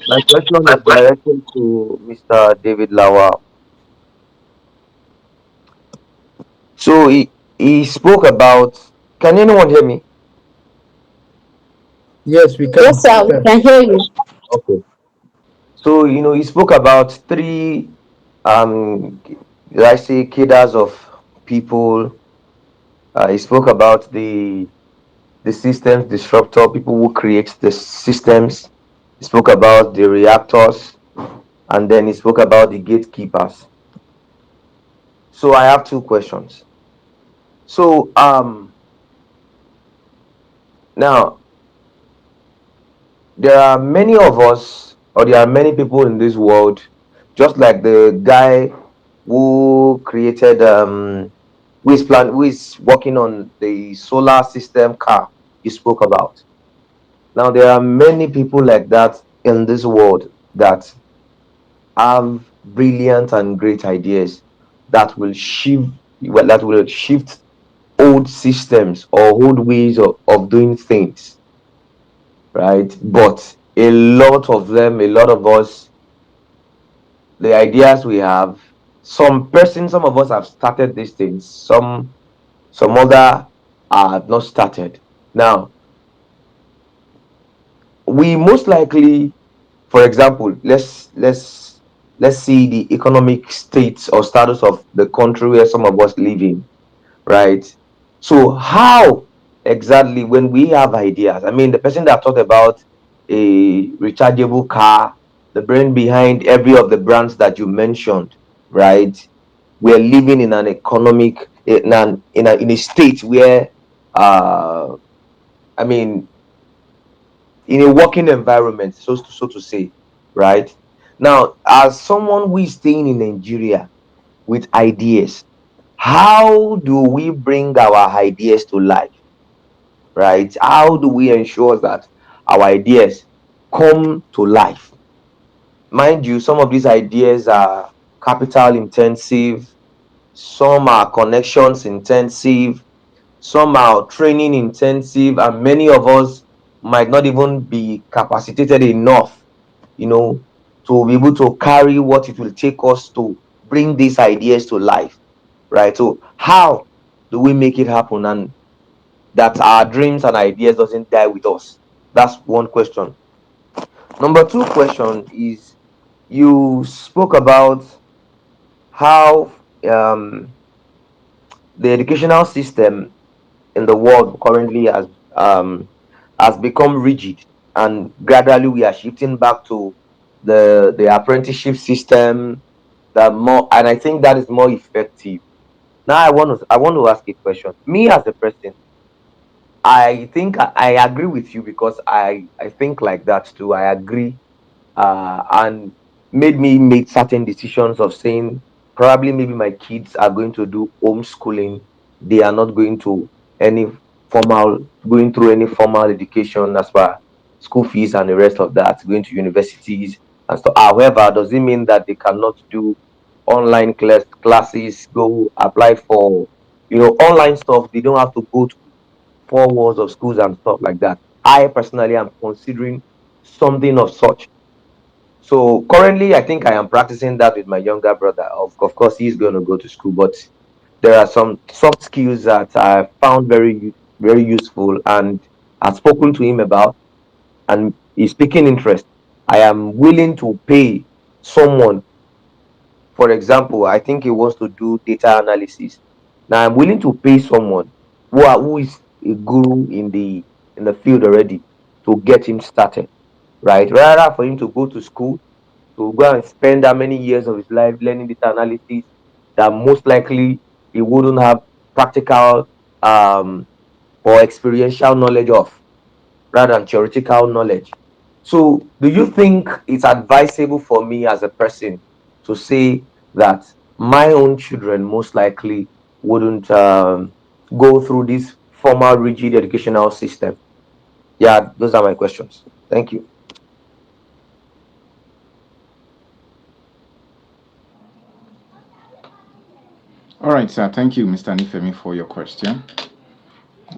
My question is directed to Mr. David Lawal. So he spoke about. Can anyone hear me? Yes, we Yes, can. sir, we Yeah. can hear you. Okay. So he spoke about three um did I say cadres of people. He spoke about the systems disruptor, people who create the systems. He spoke about the reactors, and then he spoke about the gatekeepers. So I have two questions. So now there are many of us, or there are many people in this world, just like the guy who created who is working on the solar system car you spoke about. Now there are many people like that in this world that have brilliant and great ideas that will shift old systems or old ways of doing things, right? But a lot of us, the ideas we have, some of us have started these things, some other have not started. Now, we most likely, for example, let's see the economic state or status of the country where some of us live in, right? So how exactly when we have ideas, I mean, the person that talked about a rechargeable car, the brain behind every of the brands that you mentioned, right? We're living in an economic in a state where I mean, in a working environment, so to say, right? Now, as someone who is staying in Nigeria with ideas, how do we bring our ideas to life, right? How do we ensure that our ideas come to life? Mind you, some of these ideas are capital intensive, some are connections intensive, some are training intensive, and many of us might not even be capacitated enough, you know, to be able to carry what it will take us to bring these ideas to life, right? So how do we make it happen and that our dreams and ideas doesn't die with us? That's one question. Number two question is, you spoke about how the educational system in the world currently has become rigid, and gradually we are shifting back to the apprenticeship system, that more, and I think that is more effective. Now I want to ask a question. Me as a person, I think I agree with you, because I think like that too. I agree, and made me make certain decisions of saying probably maybe my kids are going to do homeschooling. They are not going to any formal going through any formal education as far school fees and the rest of that, going to universities and stuff. However, does it mean that they cannot do online classes, go apply for online stuff? They don't have to go to four walls of schools and stuff like that. I personally am considering something of such. So currently, I think I am practicing that with my younger brother. Of course, he's going to go to school, but there are some soft skills that I found very useful, and I've spoken to him about, and he's taking interest. I am willing to pay someone. For example, I think he wants to do data analysis. Now, I'm willing to pay someone who is a guru in the field already, to get him started, right? Rather for him to go to school, to go and spend that many years of his life learning data analysis that most likely he wouldn't have practical or experiential knowledge of, rather than theoretical knowledge. So, do you think it's advisable for me as a person to say that my own children most likely wouldn't go through this formal rigid educational system? Yeah, those are my questions. Thank you. All right, sir. Thank you, Mr. Nifemi, for your question.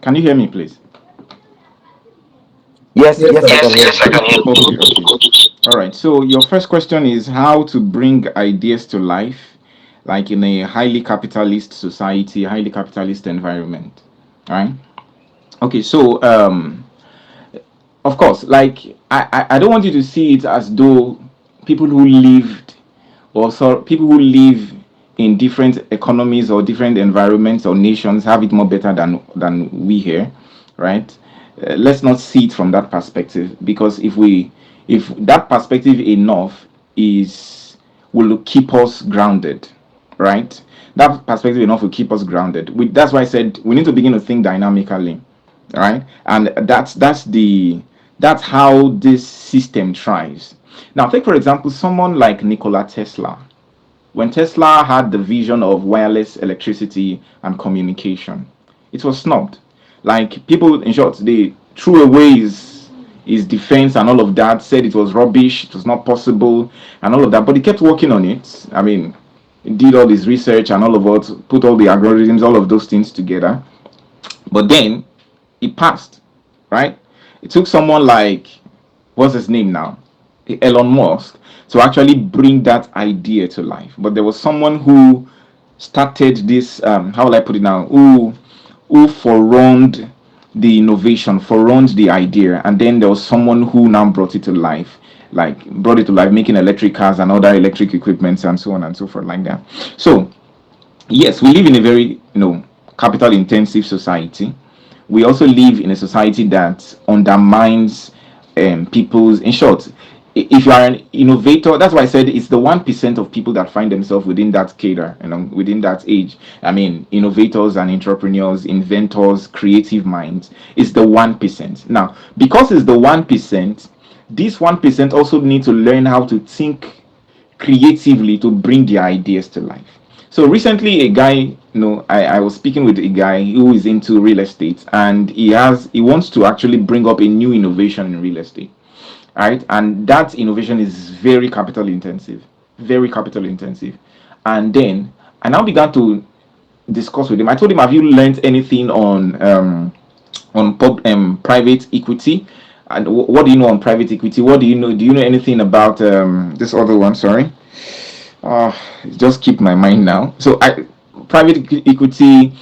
Can you hear me, please? Yes, Yes, yes, sir. I can Yes, hear yes, I you. can hear you. Okay, okay. All right. So your first question is how to bring ideas to life, like in a highly capitalist society, highly capitalist environment. All right. Okay. So of course, like I don't want you to see it as though people who lived or so people who live in different economies or different environments or nations have it more better than we here, right? Let's not see it from that perspective, because if that perspective enough is will keep us grounded, right? That perspective enough will keep us grounded. That's why I said we need to begin to think dynamically, right? And that's how this system thrives. Now, take for example someone like Nikola Tesla. When Tesla had the vision of wireless electricity and communication, it was snubbed. Like, people, in short, they threw away his defense and all of that, said it was rubbish, it was not possible, and all of that. But he kept working on it. I mean, he did all his research and all of that, put all the algorithms, all of those things together. But then it passed, right? It took someone like, what's his name now? Elon Musk, to actually bring that idea to life. But there was someone who started this, how will I put it now? Who forerunned the innovation, forerunned the idea, and then there was someone who now brought it to life, like brought it to life, making electric cars and other electric equipments and so on and so forth, like that. So yes, we live in a very, capital intensive society. We also live in a society that undermines people's, in short, if you are an innovator, that's why I said it's the 1% of people that find themselves within that cadre, within that age. I mean, innovators and entrepreneurs, inventors, creative minds, it's the 1%. Now, because it's the 1%, this 1% also need to learn how to think creatively to bring their ideas to life. So recently, a guy, I was speaking with a guy who is into real estate, and he wants to actually bring up a new innovation in real estate, right? And that innovation is very capital intensive. And then I now began to discuss with him. I told him, "Have you learned anything on private equity? And what do you know on private equity? What do you know? Do you know anything about this other one? Sorry, uh, just keep my mind now. So I private equity,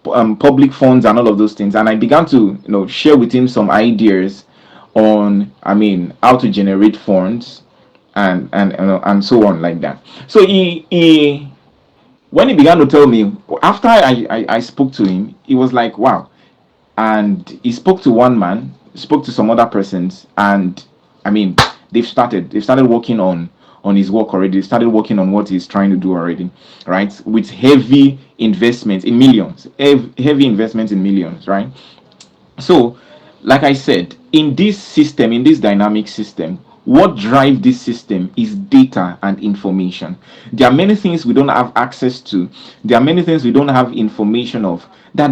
public funds, and all of those things. And I began to share with him some ideas on, I mean, how to generate funds and so on, like that. So he when he began to tell me, after I spoke to him, he was like, wow. And he spoke to one man, spoke to some other persons, and I mean, they've started working on his work already. They started working on what he's trying to do already, right? With heavy investments in millions, heavy investments in millions, right? So, like I said, in this system, in this dynamic system, what drives this system is data and information. There are many things we don't have access to. There are many things we don't have information of. That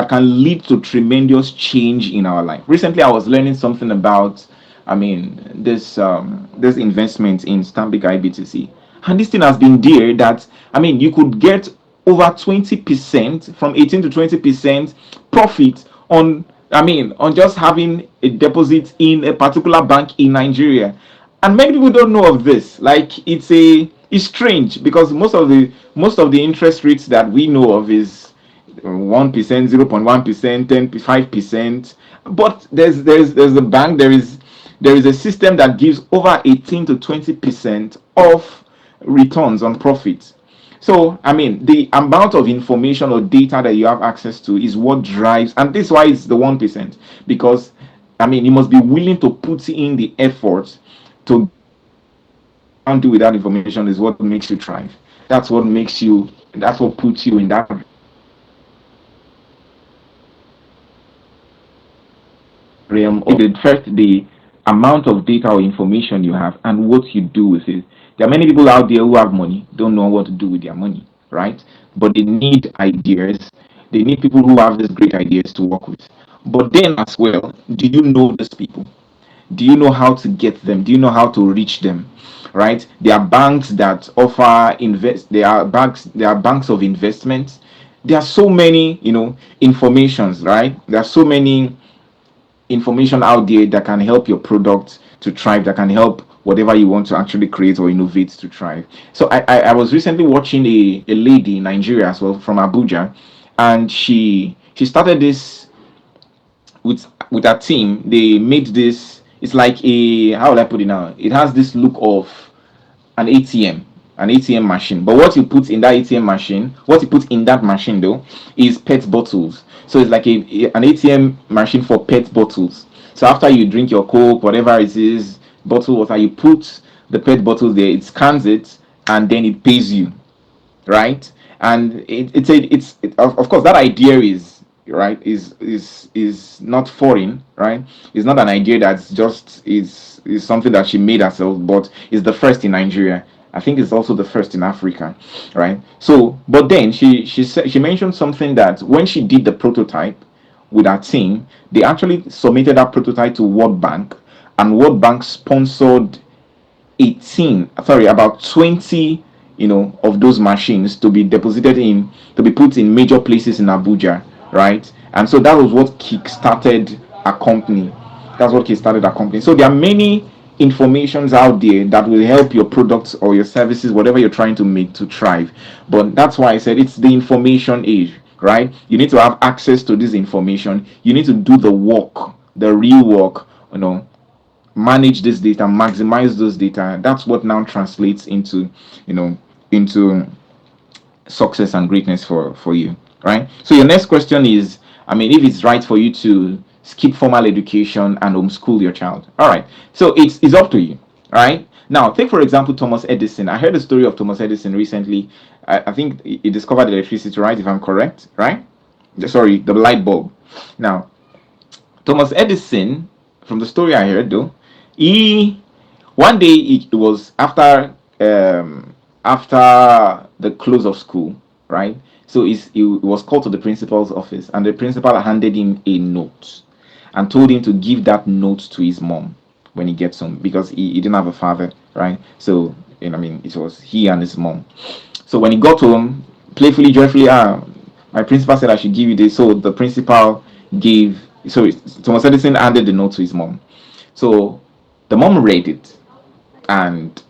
can lead to tremendous change in our life. Recently, I was learning something about, I mean, this investment in Stanbic IBTC, and this thing has been there that, I mean, you could get over 20%, from 18 to 20% profit on, I mean, on just having a deposit in a particular bank in Nigeria. And many people don't know of this. Like, it's strange, because most of the interest rates that we know of is 1%, 0.1%, 5%. But there's a bank, there is a system that gives over 18 to 20% of returns on profits. So, I mean, the amount of information or data that you have access to is what drives, and this is why it's the 1%. Because, I mean, you must be willing to put in the effort to get that information. What you can't do with that information is what makes you thrive. That's what puts you in that realm of the first, the amount of data or information you have and what you do with it. There are many people out there who have money, don't know what to do with their money, right? But they need ideas. They need people who have these great ideas to work with. But then as well, do you know these people? Do you know how to get them? Do you know how to reach them? Right? There are banks that offer invest. There are banks of investments. There are so many, informations, right? There are so many information out there that can help your product to thrive, that can help whatever you want to actually create or innovate to thrive. So I was recently watching a lady in Nigeria as well, from Abuja, and she started this with her team. They made this, it's like a, how will I put it now? It has this look of an ATM, an ATM machine. But what you put in that ATM machine, what you put in that machine though, is PET bottles. So it's like an ATM machine for PET bottles. So after you drink your Coke, whatever it is, bottle water, you put the PET bottles there, it scans it, and then it pays you, right? And of course, that idea is right, is not foreign, right? It's not an idea that's just is something that she made herself, but is the first in Nigeria. I think it's also the first in Africa, right? So but then she said, she mentioned something, that when she did the prototype with her team, they actually submitted that prototype to World Bank, and World Bank sponsored 18, sorry, about 20, of those machines to be deposited in, to be put in major places in Abuja, right? And so that was what kick-started a company. That's what kick-started a company. So there are many informations out there that will help your products or your services, whatever you're trying to make, to thrive. But that's why I said it's the information age, right? You need to have access to this information. You need to do the work, the real work, manage this data, maximize those data. That's what now translates into, into success and greatness for you, right? So your next question is, I mean, if it's right for you to skip formal education and homeschool your child. All right, so it's up to you. All right, now take for example Thomas Edison. I heard the story of Thomas Edison recently. I think he discovered electricity, right, if I'm correct, right? Sorry, the light bulb. Now Thomas Edison, from the story I heard though, he one day, it was after the close of school, right? So he was called to the principal's office, and the principal handed him a note and told him to give that note to his mom when he gets home, because he didn't have a father, right? So, I mean, it was he and his mom. So when he got home, playfully, joyfully, my principal said I should give you this. So the principal gave, so Thomas Edison handed the note to his mom. So the mom read it, and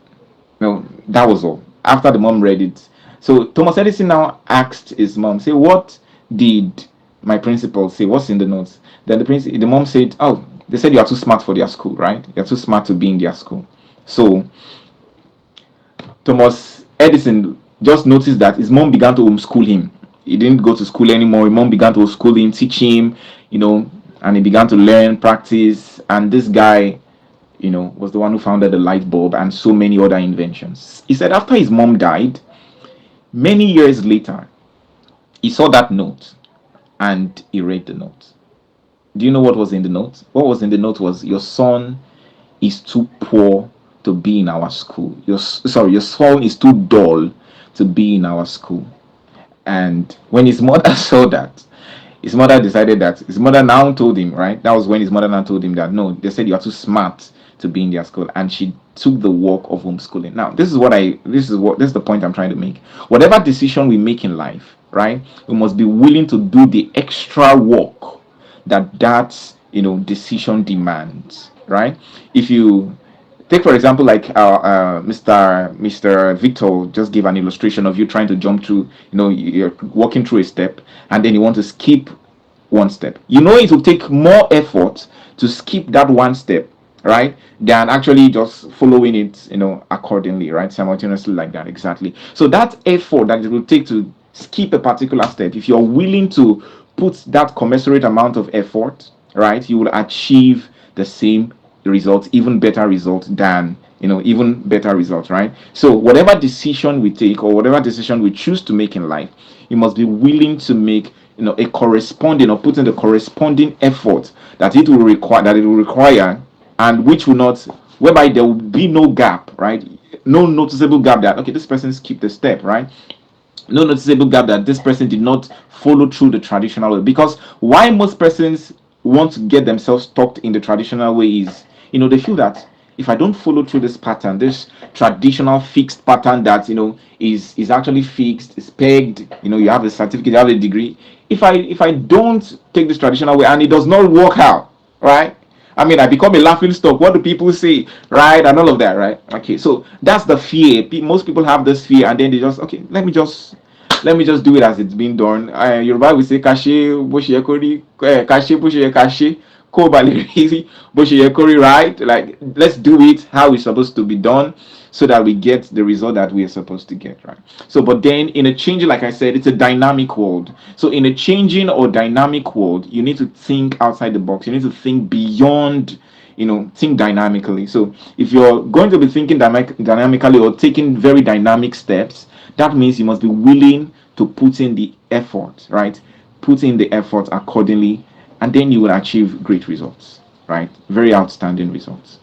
that was all. After the mom read it, so Thomas Edison now asked his mom, say, what did my principal say? What's in the notes? Then the mom said, oh, they said you are too smart for their school, right? You're too smart to be in their school. So Thomas Edison just noticed that his mom began to homeschool him. He didn't go to school anymore. His mom began to school him, teach him, and he began to learn, practice. And this guy, was the one who founded the light bulb and so many other inventions. He said after his mom died, many years later, he saw that note and he read the note. Do you know what was in the note? What was in the note was, your son is too poor to be in our school. Your son is too dull to be in our school. And when his mother saw that, his mother now told him, right? That was when his mother now told him that, no, they said you are too smart to be in their school, and she took the work of homeschooling. Now, this is the point I'm trying to make. Whatever decision we make in life, right, we must be willing to do the extra work that decision demands, right? If you take for example, like Mr. Victor just gave an illustration of you trying to jump through, you're walking through a step, and then you want to skip one step. It will take more effort to skip that one step, right, than actually just following it, accordingly, right, simultaneously, like that. Exactly. So that effort that it will take to skip a particular step, if you're willing to put that commensurate amount of effort, right, you will achieve the same result, even better result than, even better result, right? So whatever decision we take, or whatever decision we choose to make in life, you must be willing to make, a corresponding, or put in the corresponding effort that it will require, and which will not, whereby there will be no gap, right? No noticeable gap that, okay, this person skipped a step, right? No noticeable gap that this person did not follow through the traditional way. Because why most persons want to get themselves stuck in the traditional way is, they feel that if I don't follow through this pattern, this traditional fixed pattern that, is actually fixed, is pegged, you have a certificate, you have a degree. If I don't take this traditional way and it does not work out, right, I mean, I become a laughing stock. What do people say, right? And all of that, right? Okay, so that's the fear. Most people have this fear, and then they just, okay, let me just do it as it's been done. Yoruba will say, "Kashe bó ṣe yẹ kó rí, kashe bó ṣe yẹ ká ṣe, kó ba lè rí bó ṣe yẹ kó rí," right? Like, let's do it how it's supposed to be done, so that we get the result that we are supposed to get, right? So, but then in a changing, like I said, it's a dynamic world. So, in a changing or dynamic world, you need to think outside the box. You need to think beyond, think dynamically. So, if you're going to be thinking dynamically or taking very dynamic steps, that means you must be willing to put in the effort, right? Put in the effort accordingly, and then you will achieve great results, right? Very outstanding results.